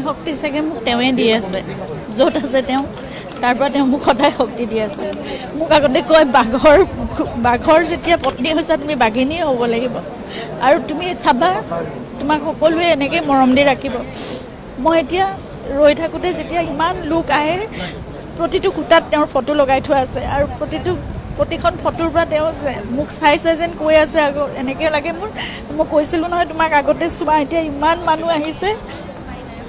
শক্তি চাগে মোক তেওঁৱে দি আছে য'ত আছে তেওঁ তাৰ পৰা তেওঁ মোক সদায় শক্তি দি আছে মোক আগতে কয় বাঘৰ যেতিয়া পত্নী হৈছা তুমি বাঘিনীয়ে হ'ব লাগিব আৰু তুমি চাবা তোমাক সকলোৱে এনেকৈ মৰম দি ৰাখিব মই এতিয়া ৰৈ থাকোঁতে যেতিয়া ইমান লোক আহে প্ৰতিটো খুঁটাত তেওঁৰ ফটো লগাই থোৱা আছে আৰু প্ৰতিখন ফটোৰ পৰা তেওঁ মোক চাইছে যেন কৈ আছে আকৌ এনেকৈ লাগে মই কৈছিলোঁ নহয় তোমাক আগতে চোৱা এতিয়া ইমান মানুহ আহিছে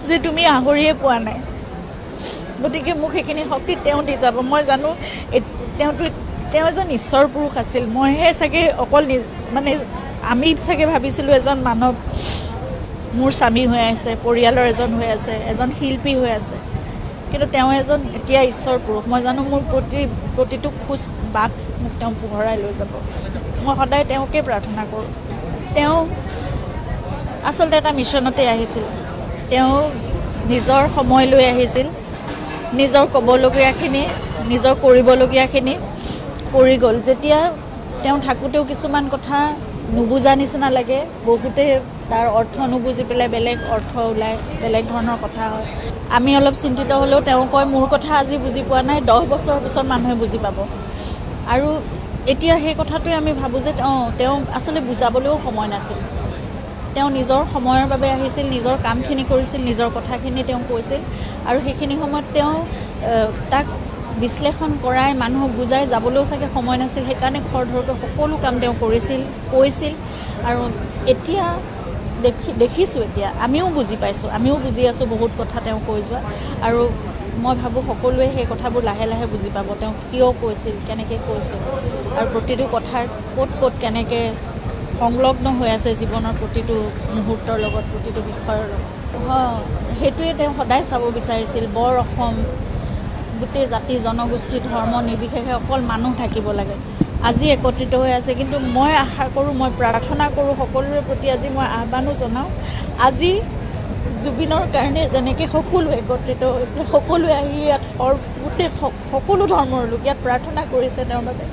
যে তুমি আহৰিয়ে পোৱা নাই গতিকে মোক সেইখিনি শক্তি তেওঁ দি যাব মই জানো তেওঁ এজন ঈশ্বৰ পুৰুষ আছিল মইহে চাগে অকল মানে আমি চাগে ভাবিছিলোঁ এজন মানৱ মোৰ স্বামী হৈ আছে পৰিয়ালৰ এজন হৈ আছে এজন শিল্পী হৈ আছে কিন্তু তেওঁ এজন এতিয়া ঈশ্বৰ পুৰুষ মই জানো মোৰ প্ৰতিটো খোজ বাট মোক তেওঁ পোহৰাই লৈ যাব মই সদায় তেওঁকে প্ৰাৰ্থনা কৰোঁ তেওঁ আচলতে এটা মিছনতে আহিছিল তেওঁ নিজৰ সময় লৈ আহিছিল নিজৰ ক'বলগীয়াখিনি নিজৰ কৰিবলগীয়াখিনি কৰি গ'ল যেতিয়া তেওঁ থাকোঁতেও কিছুমান কথা নুবুজা নিচিনা লাগে বহুতে তাৰ অৰ্থ নুবুজি পেলাই বেলেগ অৰ্থ ওলায় বেলেগ ধৰণৰ কথা হয় আমি অলপ চিন্তিত হ'লেও তেওঁ কয় মোৰ কথা আজি বুজি পোৱা নাই 10 বছৰৰ পিছত মানুহে বুজি পাব আৰু এতিয়া সেই কথাটোৱে আমি ভাবোঁ যে তেওঁ আচলতে বুজাবলৈও সময় নাছিল তেওঁ নিজৰ সময়ৰ বাবে আহিছিল নিজৰ কামখিনি কৰিছিল নিজৰ কথাখিনি তেওঁ কৈছিল আৰু সেইখিনি সময়ত তেওঁ তাক বিশ্লেষণ কৰাই মানুহক বুজাই যাবলৈও চাগে সময় নাছিল সেইকাৰণে খৰধৰকৈ সকলো কাম তেওঁ কৈছিল আৰু এতিয়া দেখিছোঁ এতিয়া আমিও বুজি পাইছোঁ আমিও বুজি আছোঁ বহুত কথা তেওঁ কৈ যোৱা আৰু মই ভাবোঁ সকলোৱে সেই কথাবোৰ লাহে লাহে বুজি পাব তেওঁ কিয় কৈছিল কেনেকৈ কৈছিল আৰু প্ৰতিটো কথাৰ ক'ত কেনেকৈ সংলগ্ন হৈ আছে জীৱনৰ প্ৰতিটো মুহূৰ্তৰ লগত প্ৰতিটো বিষয়ৰ লগত সেইটোৱে তেওঁ সদায় চাব বিচাৰিছিল বৰ অসম গোটেই জাতি জনগোষ্ঠী ধৰ্ম নিৰ্বিশেষে অকল মানুহ থাকিব লাগে আজি একত্ৰিত হৈ আছে কিন্তু মই আশা কৰোঁ মই প্ৰাৰ্থনা কৰোঁ সকলোৰে প্ৰতি আজি মই আহ্বানো জনাওঁ আজি জুবিনৰ কাৰণে যেনেকৈ সকলো একত্ৰিত হৈছে সকলোৱে আহি ইয়াত গোটেই সকলো ধৰ্মৰ লোক ইয়াত প্ৰাৰ্থনা কৰিছে তেওঁৰ বাবে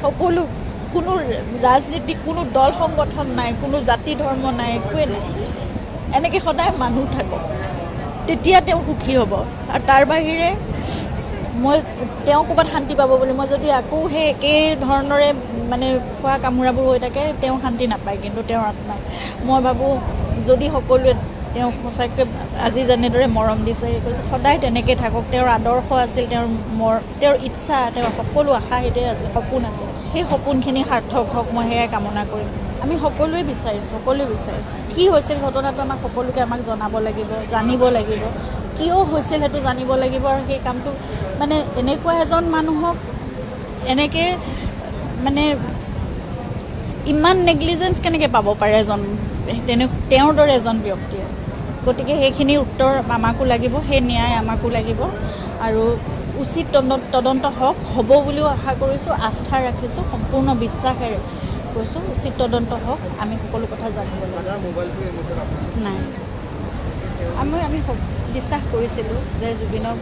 সকলো কোনো ৰাজনীতিক কোনো দল সংগঠন নাই কোনো জাতি ধৰ্ম নাই একোৱে নাই এনেকৈ সদায় মানুহ থাকক তেতিয়া তেওঁ সুখী হ'ব আৰু তাৰ বাহিৰে মই তেওঁ ক'ৰবাত শান্তি পাব বুলি মই যদি আকৌ সেই একেই ধৰণৰে মানে খোৱা কামোৰাবোৰ হৈ থাকে তেওঁ শান্তি নাপায় কিন্তু তেওঁৰ আত্মাই মই ভাবোঁ যদি সকলোৱে তেওঁ সঁচাকৈ আজি যেনেদৰে মৰম দিছে কৈছে সদায় তেনেকৈ থাকক তেওঁৰ আদৰ্শ আছিল তেওঁৰ ইচ্ছা তেওঁৰ সকলো আশা সেইটোৱে আছে সপোন আছে সেই সপোনখিনি সাৰ্থক হওক মই সেয়াই কামনা কৰিম আমি সকলোৱে বিচাৰিছোঁ কি হৈছিল ঘটনাটো আমাক জনাব লাগিব জানিব লাগিব কিয় হৈছিল সেইটো জানিব লাগিব আৰু সেই কামটো মানে এনেকুৱা এজন মানুহক এনেকৈ মানে ইমান নেগলিজেঞ্চ কেনেকৈ পাব পাৰে তেওঁৰ দৰে এজন ব্যক্তিয়ে গতিকে সেইখিনিৰ উত্তৰ আমাকো লাগিব সেই ন্যায় আমাকো লাগিব আৰু উচিত তদন্ত হ'ব বুলিও আশা কৰিছোঁ আস্থা ৰাখিছোঁ সম্পূৰ্ণ বিশ্বাসেৰে কৈছোঁ উচিত তদন্ত হওক আমি সকলো কথা জানিব লাগিব নাই আমি বিশ্বাস কৰিছিলোঁ যে জুবিনক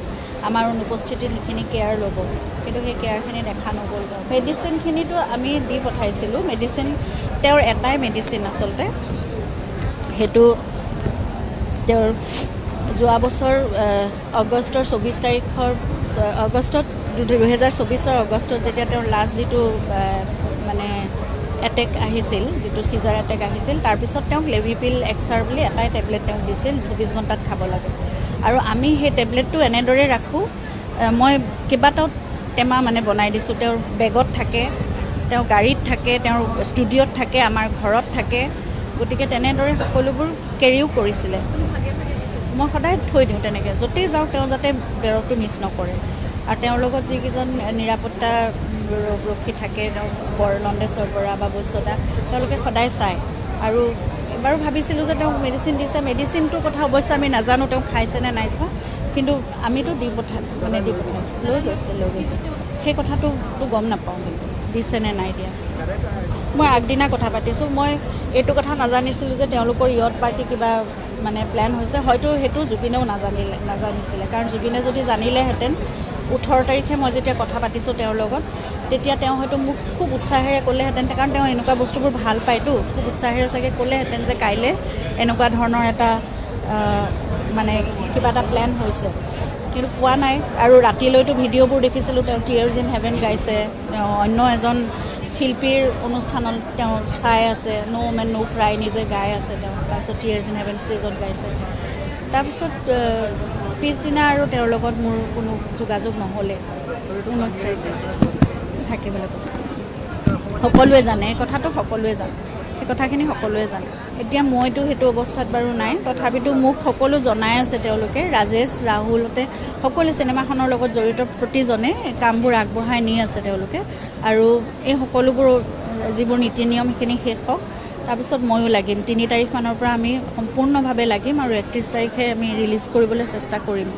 আমাৰ অনুপস্থিতিত সেইখিনি কেয়াৰ ল'ব কিন্তু সেই কেয়াৰখিনি দেখা নগ'ল মেডিচিনখিনিতো আমি দি পঠাইছিলোঁ তেওঁৰ এটাই মেডিচিন আচলতে সেইটো তেওঁৰ যোৱা বছৰ আগষ্টৰ 2024 আগষ্টত যেতিয়া তেওঁৰ লাষ্ট যিটো মানে এটেক আহিছিল যিটো চিজাৰ এটেক আহিছিল তাৰপিছত তেওঁক লেভিপিল এক্সাৰ বুলি এটাই টেবলেট তেওঁক দিছিল 24 ঘণ্টাত খাব লাগে আৰু আমি সেই টেবলেটটো এনেদৰে ৰাখোঁ মই কেইবাটাও টেমা মানে বনাই দিছোঁ তেওঁৰ বেগত থাকে তেওঁৰ গাড়ীত থাকে তেওঁৰ ষ্টুডিঅ'ত থাকে আমাৰ ঘৰত থাকে গতিকে তেনেদৰে সকলোবোৰ কেৰিও কৰিছিলে মই সদায় থৈ দিওঁ তেনেকৈ য'তেই যাওঁ তেওঁ যাতে বেৰটো মিছ নকৰে আৰু তেওঁৰ লগত যিকেইজন নিৰাপত্তা ৰক্ষী থাকে লণ্ডেশ্বৰ বৰা বা বৈশ্যদা তেওঁলোকে সদায় চায় আৰু এবাৰো ভাবিছিলোঁ যে তেওঁক মেডিচিন দিছে মেডিচিনটোৰ কথা অৱশ্যে আমি নাজানো তেওঁ খাইছেনে নাই খোৱা কিন্তু আমিতো দি পঠাইছোঁ লৈ গৈছে সেই কথাটোতো গম নাপাওঁ কিন্তু দিছেনে নাই দিয়া মই আগদিনা কথা পাতিছোঁ মই এইটো কথা নাজানিছিলোঁ যে তেওঁলোকৰ ইয়ত পাৰ্টি কিবা মানে প্লেন হৈছে হয়তো সেইটো জুবিনেও নাজানিছিলে কাৰণ জুবিনে যদি জানিলেহেঁতেন 18 তাৰিখে মই যেতিয়া কথা পাতিছোঁ তেওঁৰ লগত তেতিয়া তেওঁ হয়তো মোক খুব উৎসাহেৰে ক'লেহেঁতেন কাৰণ তেওঁ এনেকুৱা বস্তুবোৰ ভাল পায়তো খুব উৎসাহেৰে চাগে ক'লেহেঁতেন যে কাইলৈ এনেকুৱা ধৰণৰ এটা মানে কিবা এটা প্লেন হৈছে কিন্তু পোৱা নাই আৰু ৰাতিলৈতো ভিডিঅ'বোৰ দেখিছিলোঁ তেওঁ টিয়াৰ্ছ ইন হেভেন গাইছে অন্য এজন শিল্পীৰ অনুষ্ঠানত তেওঁ চাই আছে ন' মেন ন' ক্ৰাই নিজে গাই আছে তেওঁ তাৰপিছত টিয়াৰ্ছ ইন হেভেন ষ্টেজত গাইছে তাৰপিছত পিছদিনা আৰু তেওঁৰ লগত মোৰ কোনো যোগাযোগ নহ'লে 19 তাৰিখে থাকিবলৈ কৈছে সকলোৱে জানে এই কথাটো সকলোৱে জানে সেই কথাখিনি সকলোৱে জানে এতিয়া মইতো সেইটো অৱস্থাত বাৰু নাই তথাপিতো মোক সকলো জনাই আছে তেওঁলোকে ৰাজেশ ৰাহুলতে সকলো চিনেমাখনৰ লগত জড়িত প্ৰতিজনে কামবোৰ আগবঢ়াই নি আছে তেওঁলোকে আৰু এই সকলোবোৰ যিবোৰ নীতি নিয়ম সেইখিনি শেষ হওক তাৰপিছত ময়ো লাগিম 3 তাৰিখমানৰ পৰা আমি সম্পূৰ্ণভাৱে লাগিম আৰু 31 তাৰিখে আমি ৰিলিজ কৰিবলৈ চেষ্টা কৰিম